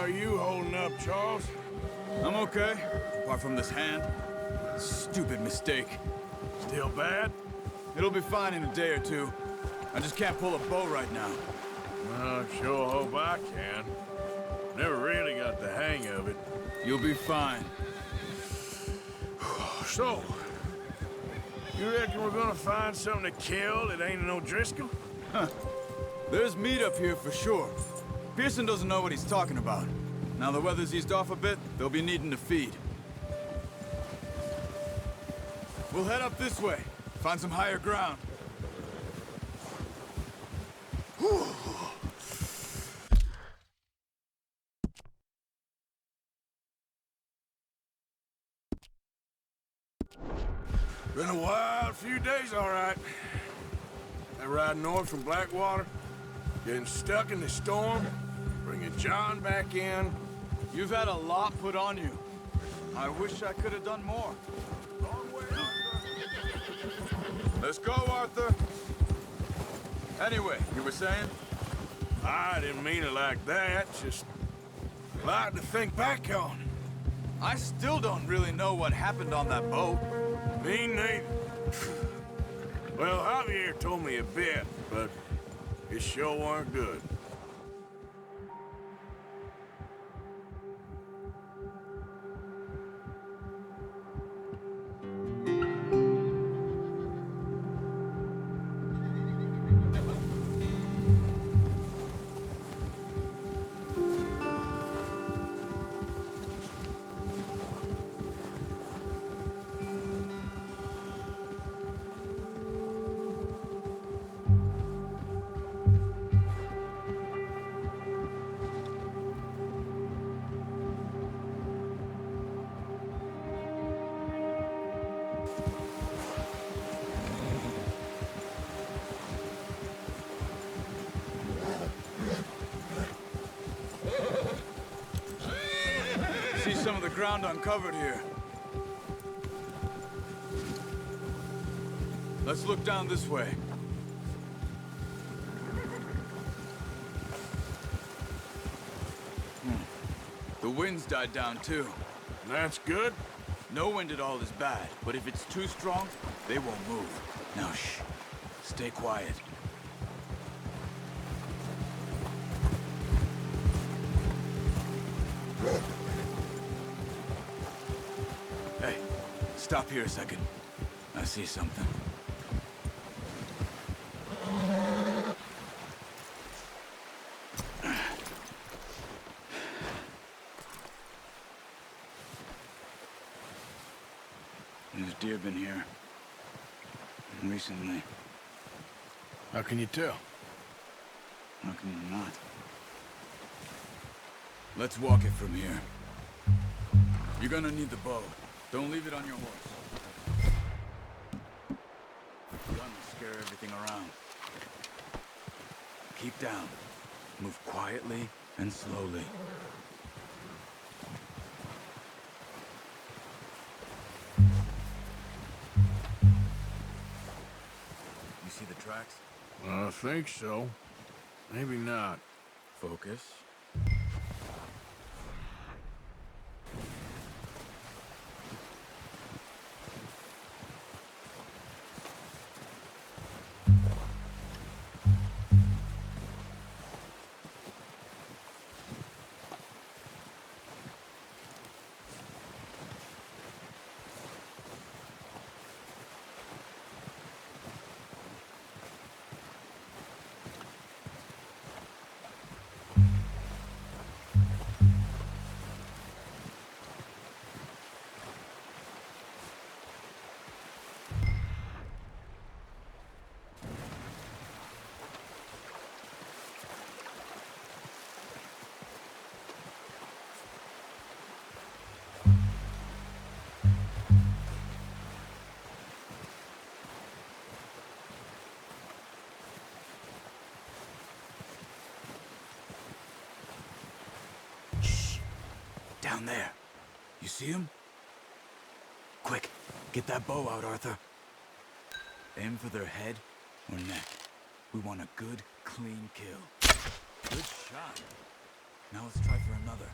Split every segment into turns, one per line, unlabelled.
are you holding up, Charles?
I'm okay, apart from this hand. Stupid mistake.
Still bad?
It'll be fine in a day or two. I just can't pull a bow right now.
I sure hope I can. Never really got the hang of it.
You'll be fine.
So, you reckon we're gonna find something to kill that ain't no Driscoll?
Huh. There's meat up here for sure. Pearson doesn't know what he's talking about. Now the weather's eased off a bit, they'll be needing to feed. We'll head up this way. Find some higher ground. Whew.
Been a wild few days, all right. That ride north from Blackwater, getting stuck in the storm, bringing John back in.
You've had a lot put on you. I wish I could have done more.
Long way, Arthur.
Let's go, Arthur. Anyway, you were saying?
I didn't mean it like that, just a lot to think back on.
I still don't really know what happened on that boat.
Me neither. Well, Javier told me a bit, but it sure weren't good.
See some of the ground uncovered here. Let's look down this way. The wind's died down too.
That's good.
No wind at all is bad, but if it's too strong, they won't move. Now shh, stay quiet. Hey, stop here a second. I see something. There's deer been here. Recently.
How can you tell?
How can you not? Let's walk it from here. You're gonna need the bow. Don't leave it on your horse. Gun will scare everything around. Keep down. Move quietly and slowly. You see the tracks?
I think so. Maybe not.
Focus. Down there. You see him? Quick, get that bow out, Arthur. Aim for their head or neck. We want a good, clean kill. Good shot. Now let's try for a another.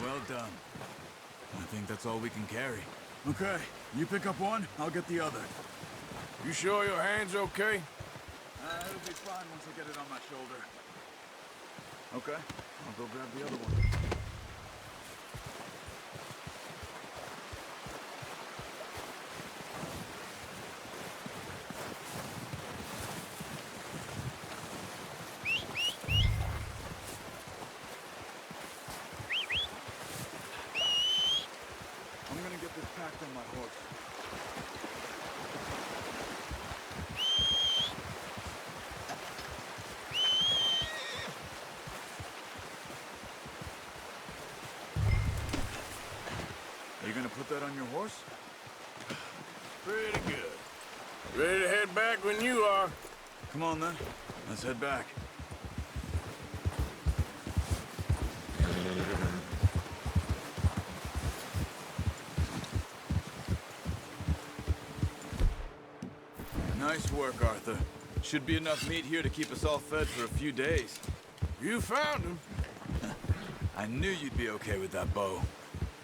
Well done. I think that's all we can carry.
Okay, you pick up one, I'll get the other.
You sure your hand's okay?
It'll be fine once I get it on my shoulder. Okay, I'll go grab the other one. I'm gonna get this packed on my horse. Are you gonna put that on your horse?
Pretty good. Ready to head back when you are.
Come on then, let's head back.
Nice work, Arthur. Should be enough meat here to keep us all fed for a few days.
You found him.
I knew you'd be okay with that bow.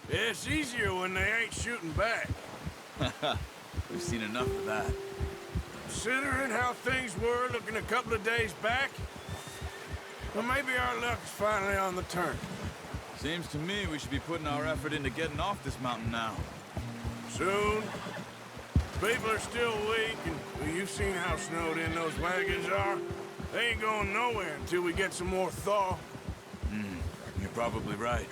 It's easier when they ain't shooting back.
We've seen enough of that.
Considering how things were looking a couple of days back, well, maybe our luck is finally on the turn.
Seems to me we should be putting our effort into getting off this mountain now.
Soon. People are still weak, and well, you've seen how snowed in those wagons are. They ain't going nowhere until we get some more thaw.
You're probably right.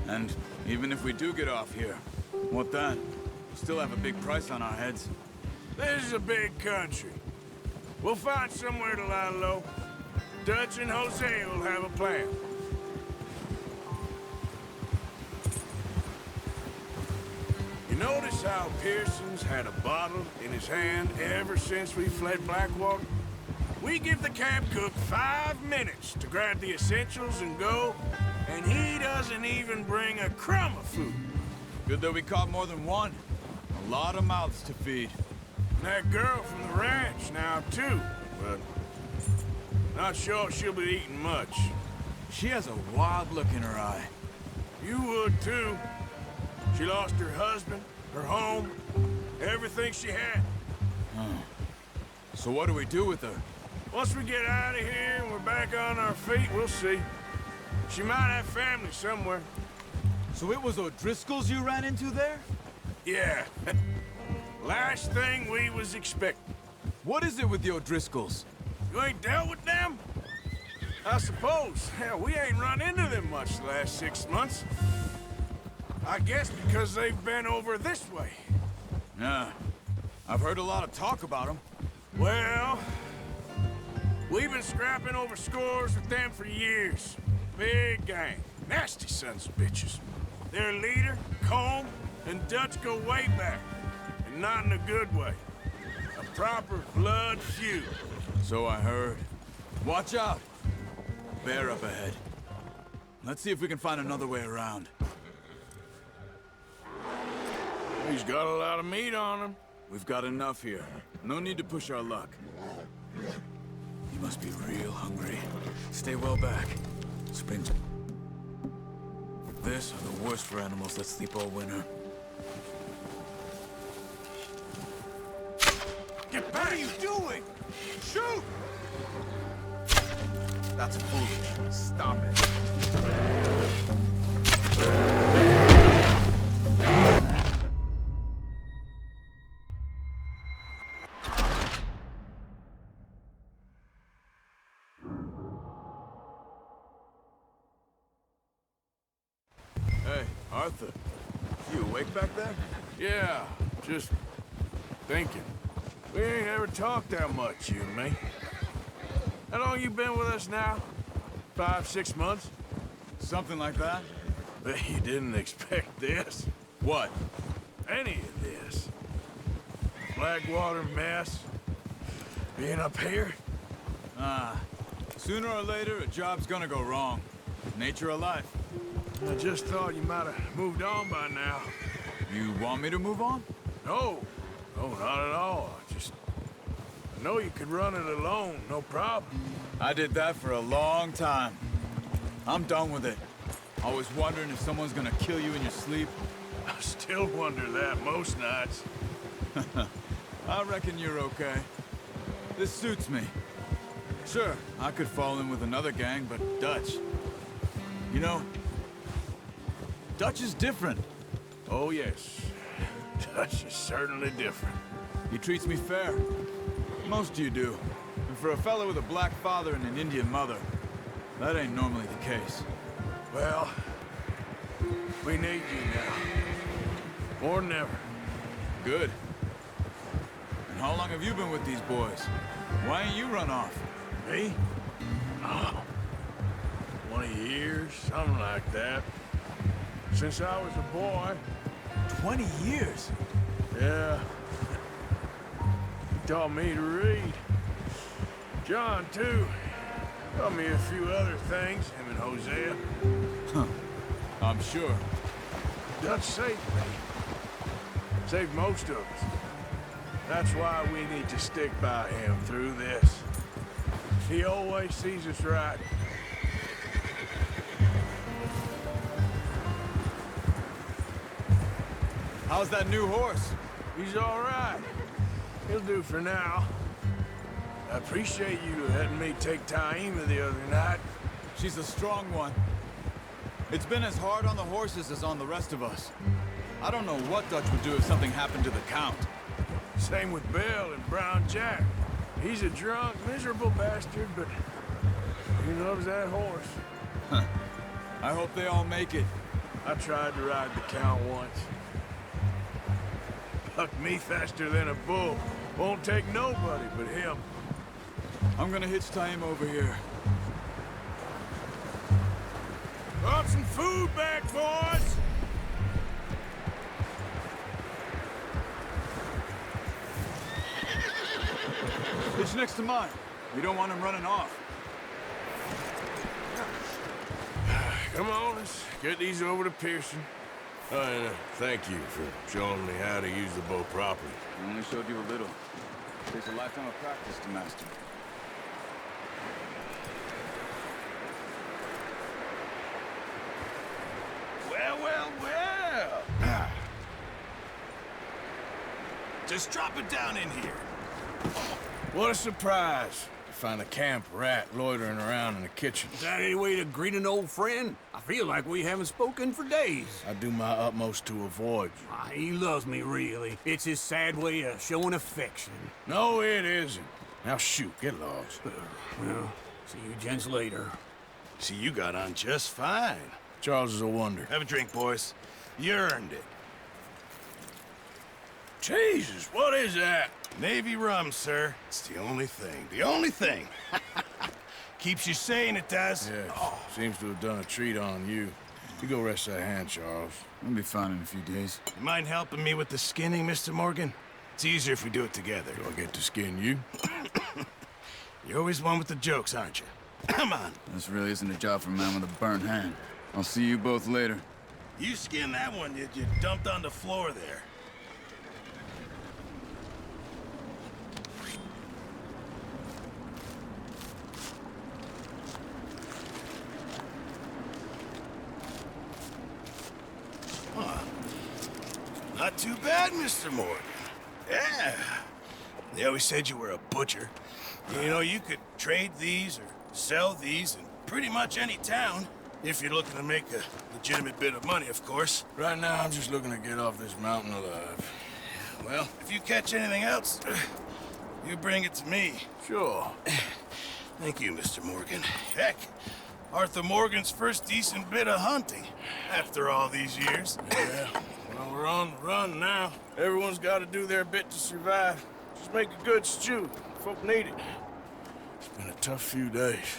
And even if we do get off here, what then? We'll still have a big price on our heads.
This is a big country. We'll find somewhere to lie low. Dutch and Jose will have a plan. You notice how Pearson's had a bottle in his hand ever since we fled Blackwater? We give the camp cook 5 minutes to grab the essentials and go, and he doesn't even bring a crumb of food.
Good that we caught more than one. A lot of mouths to feed.
And that girl from the ranch now, too, but not sure she'll be eating much.
She has a wild look in her eye.
You would, too. She lost her husband, her home, everything she had.
So what do we do with her?
Once we get out of here and we're back on our feet, we'll see. She might have family somewhere.
So it was O'Driscoll's you ran into there?
Yeah. Last thing we was expecting.
What is it with the O'Driscolls?
You ain't dealt with them? I suppose. Hell, we ain't run into them much the last 6 months. I guess because they've been over this way.
Yeah. I've heard a lot of talk about them.
Well, we've been scrapping over scores with them for years. Big gang. Nasty sons of bitches. Their leader, Colm, and Dutch go way back. And not in a good way. A proper blood feud.
So I heard. Watch out! Bear up ahead. Let's see if we can find another way around.
He's got a lot of meat on him.
We've got enough here. No need to push our luck. You must be real hungry. Stay well back. Spring. This are the worst for animals that sleep all winter.
Get back! What are you doing? Shoot!
That's foolish. Stop it.
Hey, Arthur. You awake back there?
Yeah, just thinking. We ain't ever talked that much, you and me. How long you been with us now? 5, 6 months?
Something like that?
Bet you didn't expect this.
What?
Any of this. Blackwater mess. Being up here?
Sooner or later, a job's gonna go wrong. Nature of life.
I just thought you might have moved on by now.
You want me to move on?
No. No, not at all. I know you could run it alone, no problem.
I did that for a long time. I'm done with it. Always wondering if someone's gonna kill you in your sleep.
I still wonder that most nights.
I reckon you're okay. This suits me. Sure, I could fall in with another gang, but Dutch... You know, Dutch is different.
Oh, yes. Dutch is certainly different.
He treats me fair. Most of you do. And for a fellow with a black father and an Indian mother, that ain't normally the case.
Well, we need you now. More than ever.
Good. And how long have you been with these boys? Why ain't you run off?
Me? Oh, 20 years, something like that. Since I was a boy.
20 years?
Yeah. He taught me to read. John, too. Taught me a few other things, him and Hosea.
Huh. I'm sure.
Dutch saved me. Saved most of us. That's why we need to stick by him through this. He always sees us right.
How's that new horse?
He's all right. He'll do for now. I appreciate you letting me take Taima the other night.
She's a strong one. It's been as hard on the horses as on the rest of us. I don't know what Dutch would do if something happened to the Count.
Same with Bill and Brown Jack. He's a drunk, miserable bastard, but he loves that horse.
Huh. I hope they all make it.
I tried to ride the Count once. Bucked me faster than a bull. Won't take nobody but him.
I'm gonna hitch Taima over here.
Brought some food back, boys!
Hitch next to mine. We don't want him running off.
Come on, let's get these over to Pearson. And thank you for showing me how to use the bow properly.
I only showed you a little. Takes a lifetime of practice to master.
Well, well, well! Just drop it down in here. What a surprise to find a camp rat loitering around in the kitchen.
Is that any way to greet an old friend? I feel like we haven't spoken for days.
I do my utmost to avoid you.
He loves me, really. It's his sad way of showing affection.
No, it isn't. Now shoot, get lost.
Well, see you gents later.
See, you got on just fine. Charles is a wonder.
Have a drink, boys. You earned it.
Jesus, what is that?
Navy rum, sir. It's the only thing. The only thing. Keeps you sane, it does.
Yes, seems to have done a treat on you. You go rest that hand, Charles.
I'll be fine in a few days.
You mind helping me with the skinning, Mr. Morgan? It's easier if we do it together.
Do I get to skin you?
You're always one with the jokes, aren't you? Come on.
This really isn't a job for a man with a burnt hand. I'll see you both later.
You skinned that one you dumped on the floor there. Not too bad, Mr. Morgan. Yeah. They always said you were a butcher. You know, you could trade these or sell these in pretty much any town. If you're looking to make a legitimate bit of money, of course.
Right now, I'm just looking to get off this mountain alive.
Well, if you catch anything else, you bring it to me.
Sure.
Thank you, Mr. Morgan. Heck, Arthur Morgan's first decent bit of hunting after all these years.
Yeah. Well, we're on the run now. Everyone's got to do their bit to survive. Just make a good stew. Folk need it. It's been a tough few days.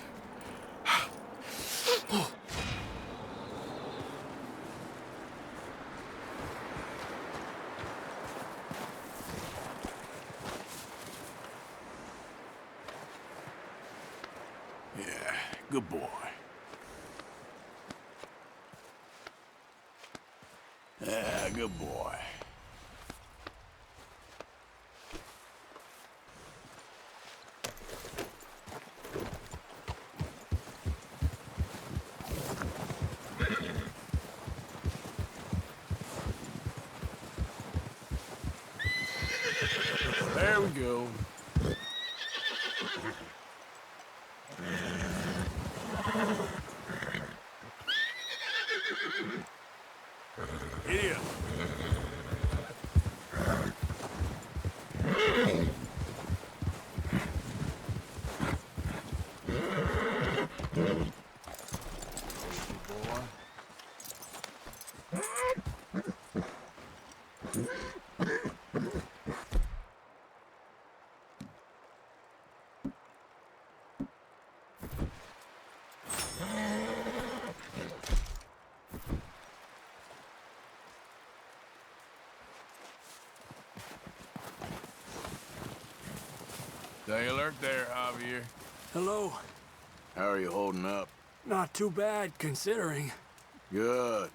Yeah, good boy. Yeah, good boy. There we go. Here. Stay alert there, Javier.
Hello.
How are you holding up?
Not too bad, considering.
Good.